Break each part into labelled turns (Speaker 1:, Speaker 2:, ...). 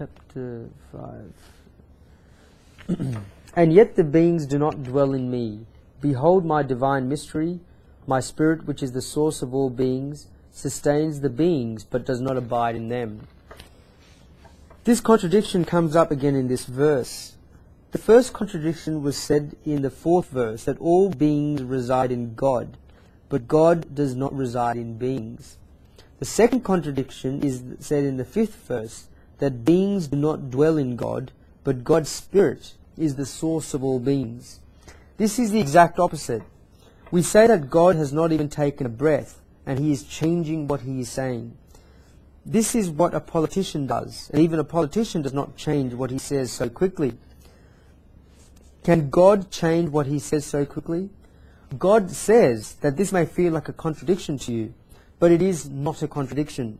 Speaker 1: chapter 5. And yet the beings do not dwell in me. Behold my divine mystery, my spirit, which is the source of all beings, sustains the beings, but does not abide in them. This contradiction comes up again in this verse. The first contradiction was said in the 4th verse, that all beings reside in God, but God does not reside in beings. The second contradiction is said in the 5th verse, that beings do not dwell in God, but God's Spirit is the source of all beings. This is the exact opposite. We say that God has not even taken a breath, and He is changing what He is saying. This is what a politician does, and even a politician does not change what he says so quickly. Can God change what He says so quickly? God says that this may feel like a contradiction to you, but it is not a contradiction.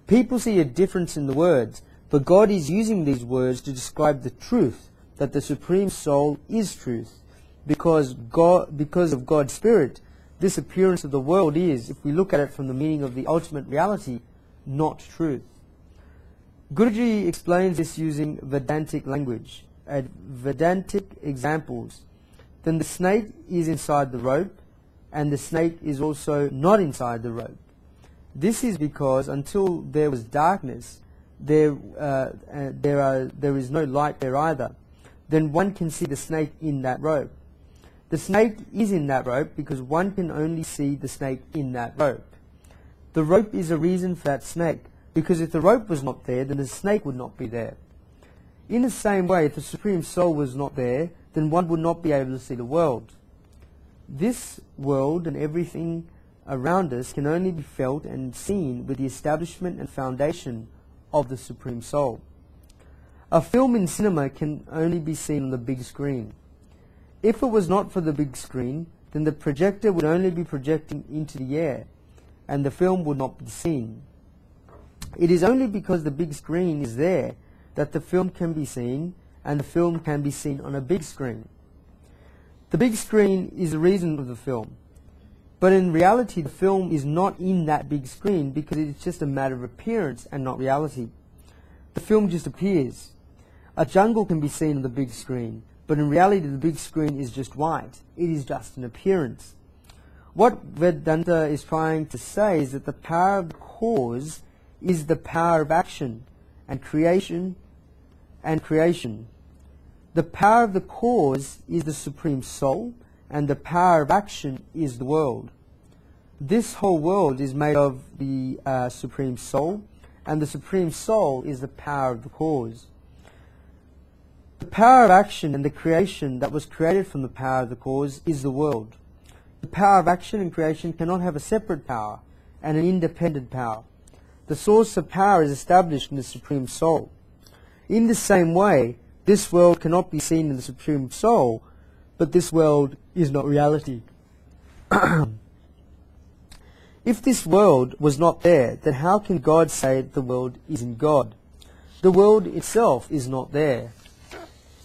Speaker 1: People see a difference in the words, but God is using these words to describe the truth, that the Supreme Soul is truth. Because of God's Spirit, this appearance of the world is, if we look at it from the meaning of the ultimate reality, not truth. Guruji explains this using Vedantic language, Vedantic examples. Then the snake is inside the rope, and the snake is also not inside the rope. This is because until there was darkness, there is no light there either. Then one can see the snake in that rope. The snake is in that rope because one can only see the snake in that rope. The rope is a reason for that snake, because if the rope was not there, then the snake would not be there. In the same way, if the Supreme Soul was not there, then one would not be able to see the world. This world and everything around us can only be felt and seen with the establishment and foundation of the Supreme Soul. A film in cinema can only be seen on the big screen. If it was not for the big screen, then the projector would only be projecting into the air, and the film would not be seen. It is only because the big screen is there that the film can be seen, and the film can be seen on a big screen. The big screen is the reason of the film. But in reality, the film is not in that big screen because it's just a matter of appearance and not reality. The film just appears. A jungle can be seen on the big screen, but in reality the big screen is just white. It is just an appearance. What Vedanta is trying to say is that the power of the cause is the power of action and creation. The power of the cause is the Supreme Soul, and the power of action is the world. This whole world is made of the Supreme Soul, and the Supreme Soul is the power of the cause. The power of action and the creation that was created from the power of the cause is the world. The power of action and creation cannot have a separate power and an independent power. The source of power is established in the Supreme Soul. In the same way, this world cannot be seen in the Supreme Soul, but this world is not reality. If this world was not there, then how can God say the world is in God? The world itself is not there.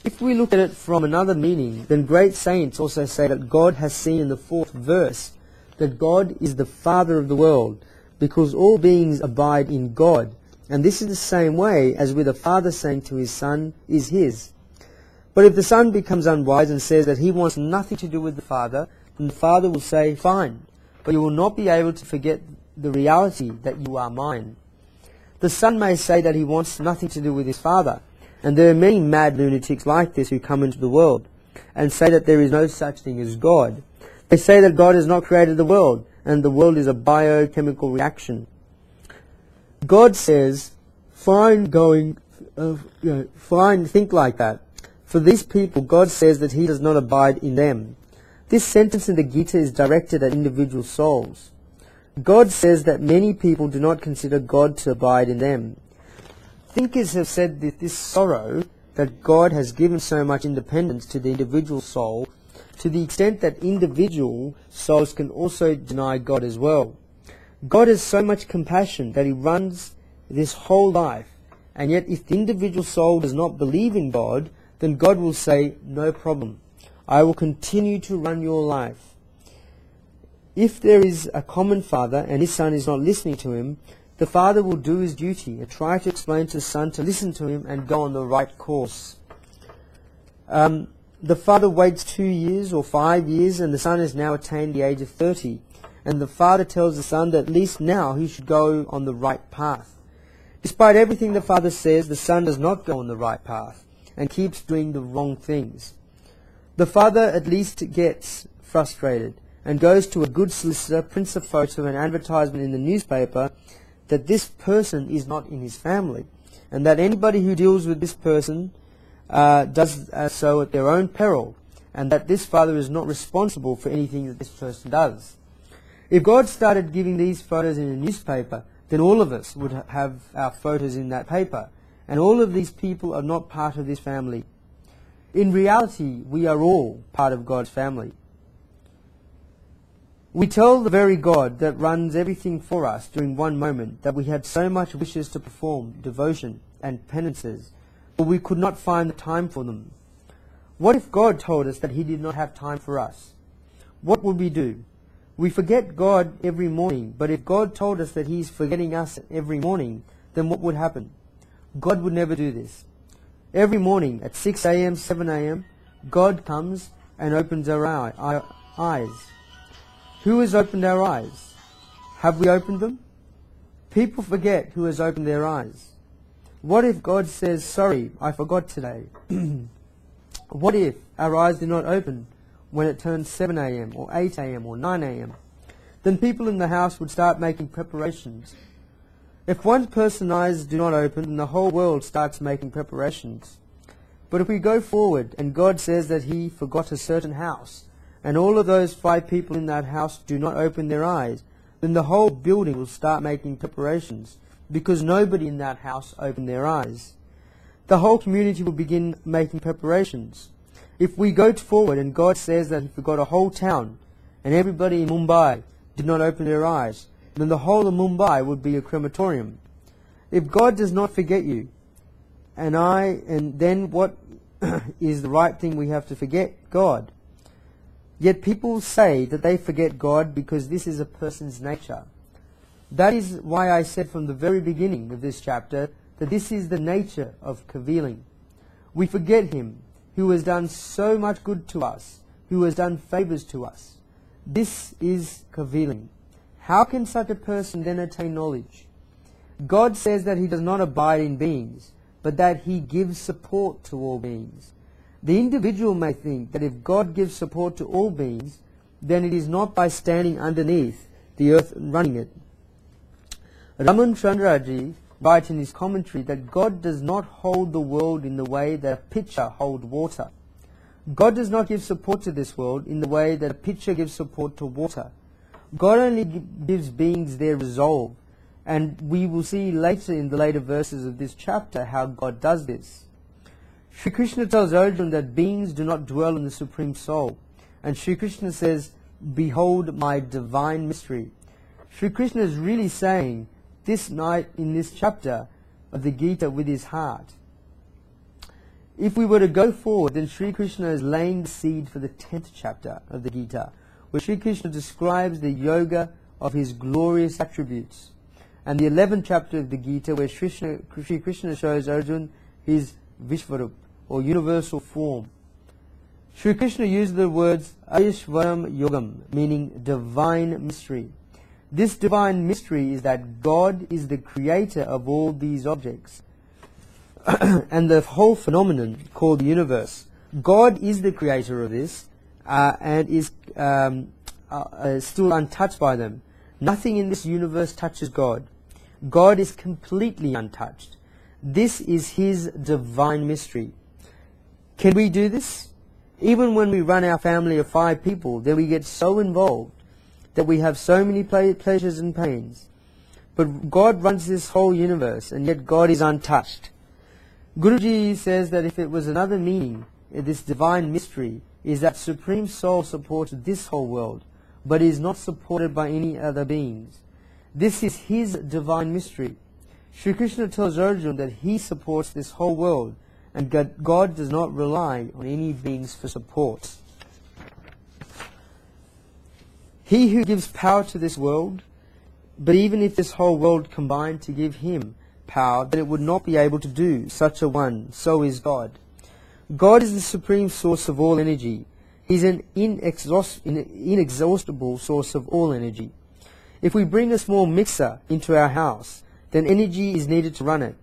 Speaker 1: If we look at it from another meaning, then great saints also say that God has seen in the 4th verse that God is the Father of the world, because all beings abide in God. And this is the same way as with a father saying to his son, is his. But if the son becomes unwise and says that he wants nothing to do with the father, then the father will say, fine, but you will not be able to forget the reality that you are mine. The son may say that he wants nothing to do with his father, and there are many mad lunatics like this who come into the world and say that there is no such thing as God. They say that God has not created the world, and the world is a biochemical reaction. God says, fine, think like that. For these people, God says that He does not abide in them. This sentence in the Gita is directed at individual souls. God says that many people do not consider God to abide in them. Thinkers have said that this sorrow that God has given so much independence to the individual soul, to the extent that individual souls can also deny God as well. God has so much compassion that He runs this whole life, and yet if the individual soul does not believe in God, then God will say, no problem, I will continue to run your life. If there is a common father and his son is not listening to him, the father will do his duty and try to explain to the son to listen to him and go on the right course. The father waits 2 years or 5 years, and the son has now attained the age of 30. And the father tells the son that at least now he should go on the right path. Despite everything the father says, the son does not go on the right path and keeps doing the wrong things. The father at least gets frustrated and goes to a good solicitor, prints a photo and advertisement in the newspaper that this person is not in his family, and that anybody who deals with this person does so at their own peril, and that this father is not responsible for anything that this person does. If God started giving these photos in a newspaper, then all of us would have our photos in that paper, and all of these people are not part of this family. In reality, we are all part of God's family. We tell the very God that runs everything for us during one moment that we had so much wishes to perform devotion and penances, but we could not find the time for them. What if God told us that He did not have time for us? What would we do? We forget God every morning, but if God told us that He is forgetting us every morning, then what would happen? God would never do this. Every morning at 6 a.m., 7 a.m., God comes and opens our eyes. Who has opened our eyes? Have we opened them? People forget who has opened their eyes. What if God says, sorry, I forgot today? What if our eyes do not open when it turns 7 a.m. or 8 a.m. or 9 a.m.? Then people in the house would start making preparations. If one person's eyes do not open, then the whole world starts making preparations. But if we go forward and God says that He forgot a certain house, and all of those 5 people in that house do not open their eyes, then the whole building will start making preparations, because nobody in that house opened their eyes. The whole community will begin making preparations. If we go forward and God says that He forgot a whole town, and everybody in Mumbai did not open their eyes, then the whole of Mumbai would be a crematorium. If God does not forget you, and then what is the right thing we have to forget? God. Yet people say that they forget God because this is a person's nature. That is why I said from the very beginning of this chapter that this is the nature of caviling. We forget Him who has done so much good to us, who has done favors to us. This is caviling. How can such a person then attain knowledge? God says that He does not abide in beings, but that He gives support to all beings. The individual may think that if God gives support to all beings, then it is not by standing underneath the earth and running it. Raman Chandraji writes in his commentary that God does not hold the world in the way that a pitcher holds water. God does not give support to this world in the way that a pitcher gives support to water. God only gives beings their resolve, and we will see later in the later verses of this chapter how God does this. Sri Krishna tells Arjuna that beings do not dwell in the Supreme Soul, and Sri Krishna says, behold my divine mystery. Sri Krishna is really saying this night in this chapter of the Gita with his heart. If we were to go forward, then Sri Krishna is laying the seed for the 10th chapter of the Gita, where Sri Krishna describes the yoga of His glorious attributes, and the 11th chapter of the Gita, where Sri Krishna shows Arjuna His Vishvarup, or universal form. Sri Krishna used the words Aishvaram Yogam, meaning divine mystery. This divine mystery is that God is the creator of all these objects and the whole phenomenon called the universe. God is the creator of this and is still untouched by them. Nothing in this universe touches God. God is completely untouched. This is His divine mystery. Can we do this? Even when we run our family of 5 people, then we get so involved that we have so many pleasures and pains. But God runs this whole universe, and yet God is untouched. Guruji says that if it was another meaning, this divine mystery is that Supreme Soul supports this whole world, but is not supported by any other beings. This is His divine mystery. Sri Krishna tells Arjuna that He supports this whole world, and God does not rely on any beings for support. He who gives power to this world But even if this whole world combined to give him power, then it would not be able to do such a one. So is God. God is the supreme source of all energy. He is an inexhaustible source of all energy. If we bring a small mixer into our house, then energy is needed to run it.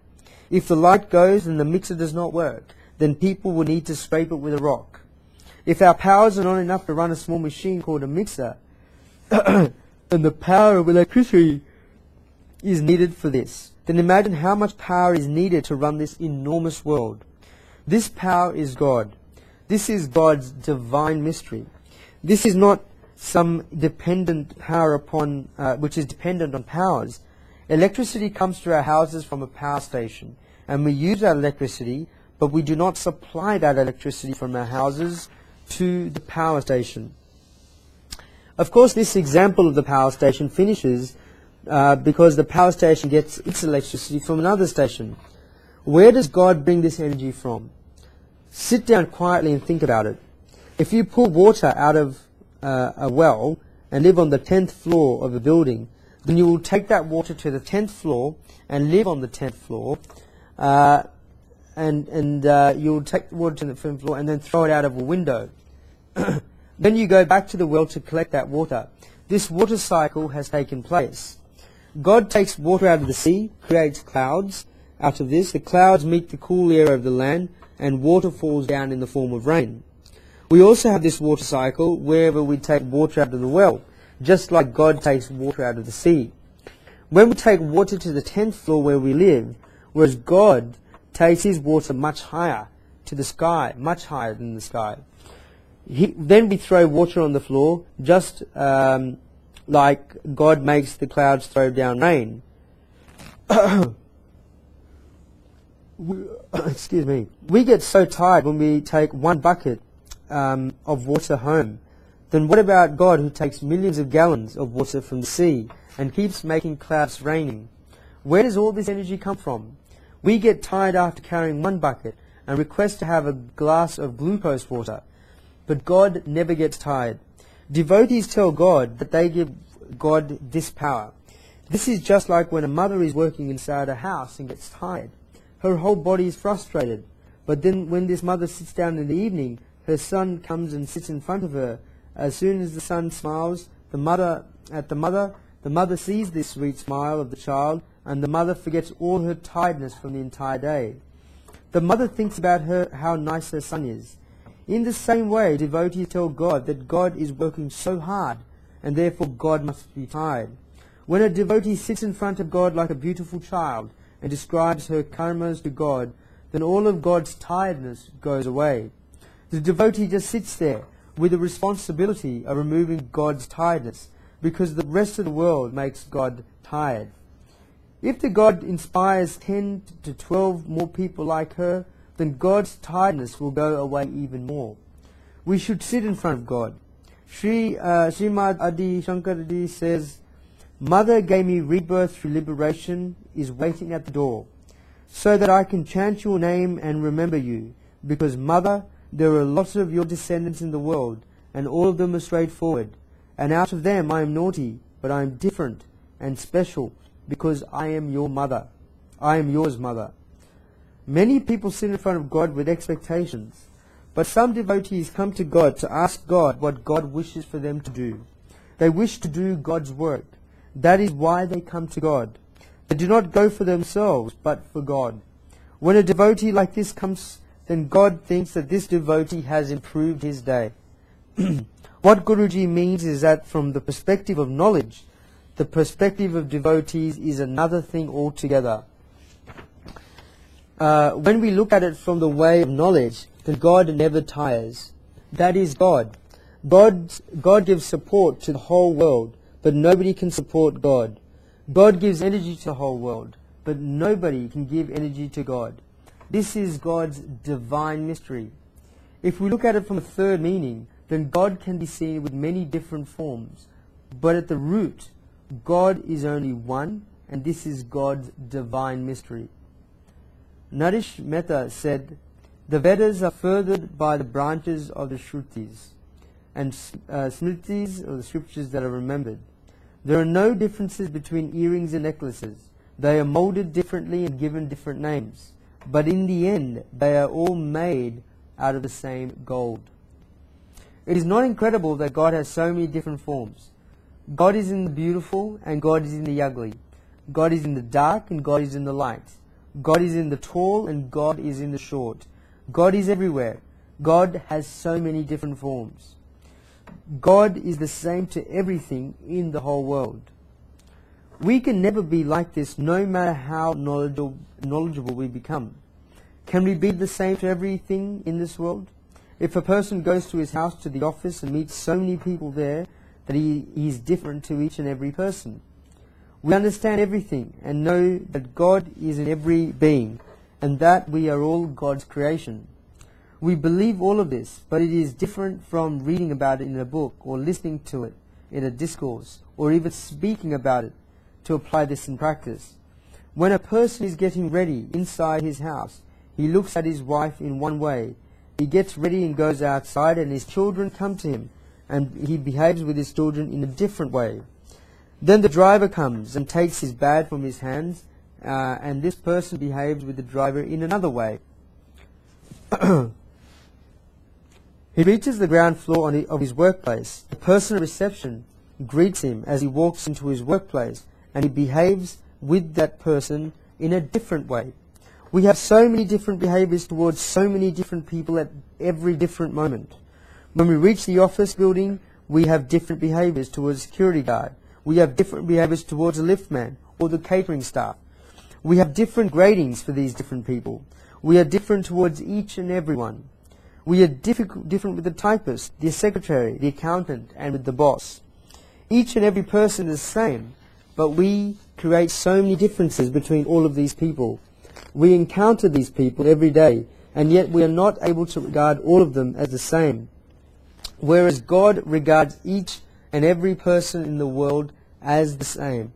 Speaker 1: If the light goes and the mixer does not work, then people will need to scrape it with a rock. If our powers are not enough to run a small machine called a mixer, then the power of electricity is needed for this. Then imagine how much power is needed to run this enormous world. This power is God. This is God's divine mystery. This is not some dependent power upon, which is dependent on powers. Electricity comes to our houses from a power station, and we use that electricity, but we do not supply that electricity from our houses to the power station. Of course, this example of the power station finishes because the power station gets its electricity from another station. Where does God bring this energy from? Sit down quietly and think about it. If you pull water out of a well and live on the 10th floor of a building, then you will take that water to the 10th floor and live on the 10th floor, and you will take the water to the 10th floor and then throw it out of a window. Then you go back to the well to collect that water. This water cycle has taken place. God takes water out of the sea, creates clouds. Out of this, the clouds meet the cool air of the land, and water falls down in the form of rain. We also have this water cycle wherever we take water out of the well, just like God takes water out of the sea. When we take water to the 10th floor where we live, whereas God takes his water much higher, to the sky, much higher than the sky. Then we throw water on the floor, just like God makes the clouds throw down rain. Excuse me. We get so tired when we take one bucket of water home. Then what about God, who takes millions of gallons of water from the sea and keeps making clouds raining? Where does all this energy come from? We get tired after carrying one bucket and request to have a glass of glucose water. But God never gets tired. Devotees tell God that they give God this power. This is just like when a mother is working inside a house and gets tired. Her whole body is frustrated. But then when this mother sits down in the evening, her son comes and sits in front of her. As soon as the son smiles, the mother sees this sweet smile of the child, and the mother forgets all her tiredness from the entire day. The mother thinks about how nice her son is. In the same way, devotees tell God that God is working so hard, and therefore God must be tired. When a devotee sits in front of God like a beautiful child and describes her karmas to God, then all of God's tiredness goes away. The devotee just sits there with the responsibility of removing God's tiredness, because the rest of the world makes God tired. If the God inspires 10 to 12 more people like her, then God's tiredness will go away even more. We should sit in front of God. Srimad Adi Shankarji says, Mother gave me rebirth through liberation, is waiting at the door, so that I can chant your name and remember you, because Mother, there are lots of your descendants in the world, and all of them are straightforward, and out of them I am naughty, but I am different and special, because I am your mother. I am yours, Mother. Many people sit in front of God with expectations, but some devotees come to God to ask God what God wishes for them to do. They wish to do God's work. That is why they come to God. They do not go for themselves, but for God. When a devotee like this comes, then God thinks that this devotee has improved his day. What Guruji means is that from the perspective of knowledge, the perspective of devotees is another thing altogether. When we look at it from the way of knowledge, then God never tires. That is God. God gives support to the whole world, but nobody can support God. God gives energy to the whole world, but nobody can give energy to God. This is God's divine mystery. If we look at it from a third meaning, then God can be seen with many different forms. But at the root, God is only one, and this is God's divine mystery. Naresh Mehta said, the Vedas are furthered by the branches of the Shrutis, and Smritis, or the scriptures that are remembered. There are no differences between earrings and necklaces. They are molded differently and given different names. But in the end, they are all made out of the same gold. It is not incredible that God has so many different forms. God is in the beautiful and God is in the ugly. God is in the dark and God is in the light. God is in the tall and God is in the short. God is everywhere. God has so many different forms. God is the same to everything in the whole world. We can never be like this no matter how knowledgeable we become. Can we be the same to everything in this world? If a person goes to his house, to the office, and meets so many people there that he is different to each and every person. We understand everything and know that God is in every being and that we are all God's creation. We believe all of this, but it is different from reading about it in a book or listening to it in a discourse or even speaking about it to apply this in practice. When a person is getting ready inside his house, he looks at his wife in one way. He gets ready and goes outside and his children come to him and he behaves with his children in a different way. Then the driver comes and takes his bag from his hands and this person behaves with the driver in another way. He reaches the ground floor of his workplace. The person at reception greets him as he walks into his workplace and he behaves with that person in a different way. We have so many different behaviors towards so many different people at every different moment. When we reach the office building, we have different behaviors towards the security guard. We have different behaviors towards the liftman or the catering staff. We have different gradings for these different people. We are different towards each and everyone. We are different with the typist, the secretary, the accountant, and with the boss. Each and every person is the same, but we create so many differences between all of these people. We encounter these people every day, and yet we are not able to regard all of them as the same. Whereas God regards each and every person in the world as the same.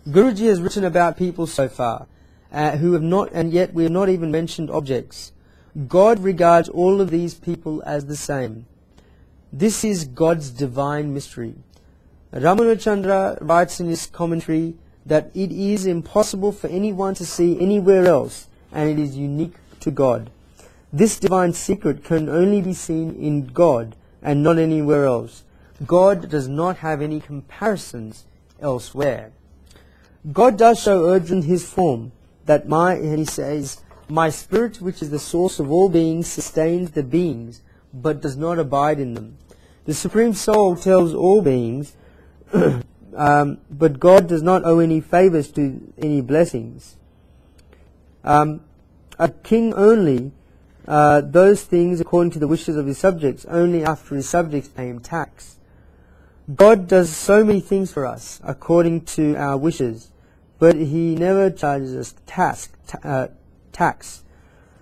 Speaker 1: Guruji has written about people so far, who have not, and yet we have not even mentioned objects. God regards all of these people as the same. This is God's divine mystery. Ramanujachandra writes in his commentary that it is impossible for anyone to see anywhere else, and it is unique to God. This divine secret can only be seen in God and not anywhere else. God does not have any comparisons elsewhere. God does show Arjuna his form, and he says, "My spirit, which is the source of all beings, sustains the beings, but does not abide in them." The Supreme Soul tells all beings, but God does not owe any favors to any blessings. A king only those things according to the wishes of his subjects, only after his subjects pay him tax. God does so many things for us according to our wishes, but he never charges us tax.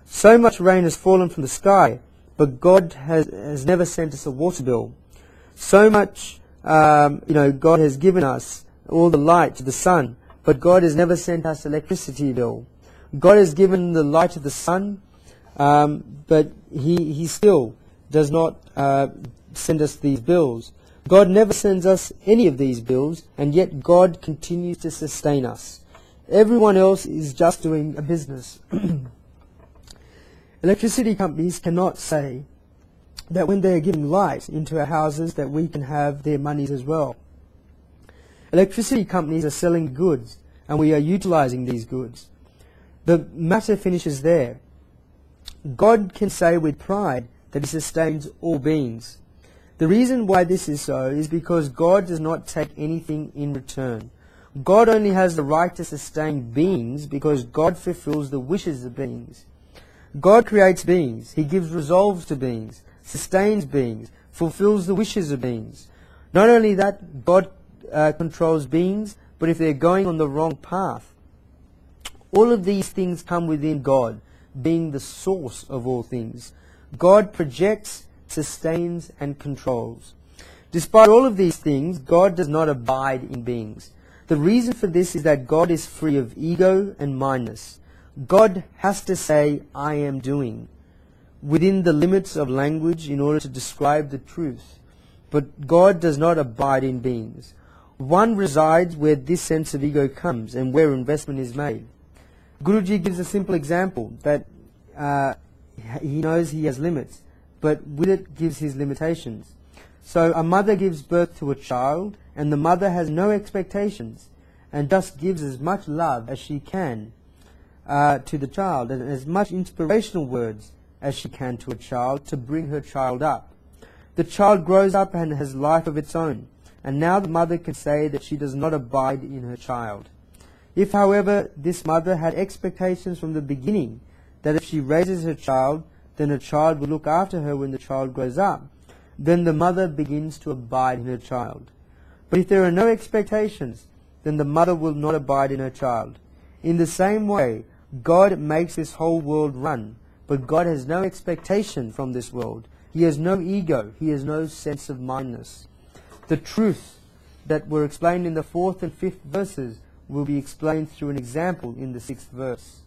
Speaker 1: So much rain has fallen from the sky, but God has never sent us a water bill. So much, God has given us all the light to the sun, but God has never sent us electricity bill. God has given the light of the sun, but he still does not send us these bills. God never sends us any of these bills, and yet God continues to sustain us. Everyone else is just doing a business. Electricity companies cannot say that when they are giving light into our houses that we can have their monies as well. Electricity companies are selling goods, and we are utilizing these goods. The matter finishes there. God can say with pride that he sustains all beings. The reason why this is so is because God does not take anything in return. God only has the right to sustain beings because God fulfills the wishes of beings. God creates beings. He gives resolves to beings, sustains beings, fulfills the wishes of beings. Not only that, God controls beings, but if they're going on the wrong path, all of these things come within God, being the source of all things. God projects, sustains, and controls. Despite all of these things, God does not abide in beings. The reason for this is that God is free of ego and mindness. God has to say, "I am doing," within the limits of language in order to describe the truth. But God does not abide in beings. One resides where this sense of ego comes and where investment is made. Guruji gives a simple example that he knows he has limits, but with it gives his limitations. So a mother gives birth to a child, and the mother has no expectations, and just gives as much love as she can to the child, and as much inspirational words as she can to a child to bring her child up. The child grows up and has life of its own, and now the mother can say that she does not abide in her child. If, however, this mother had expectations from the beginning that if she raises her child, then her child will look after her when the child grows up, then the mother begins to abide in her child. But if there are no expectations, then the mother will not abide in her child. In the same way, God makes this whole world run, but God has no expectation from this world. He has no ego. He has no sense of mindness. The truths that were explained in the 4th and 5th verses will be explained through an example in the 6th verse.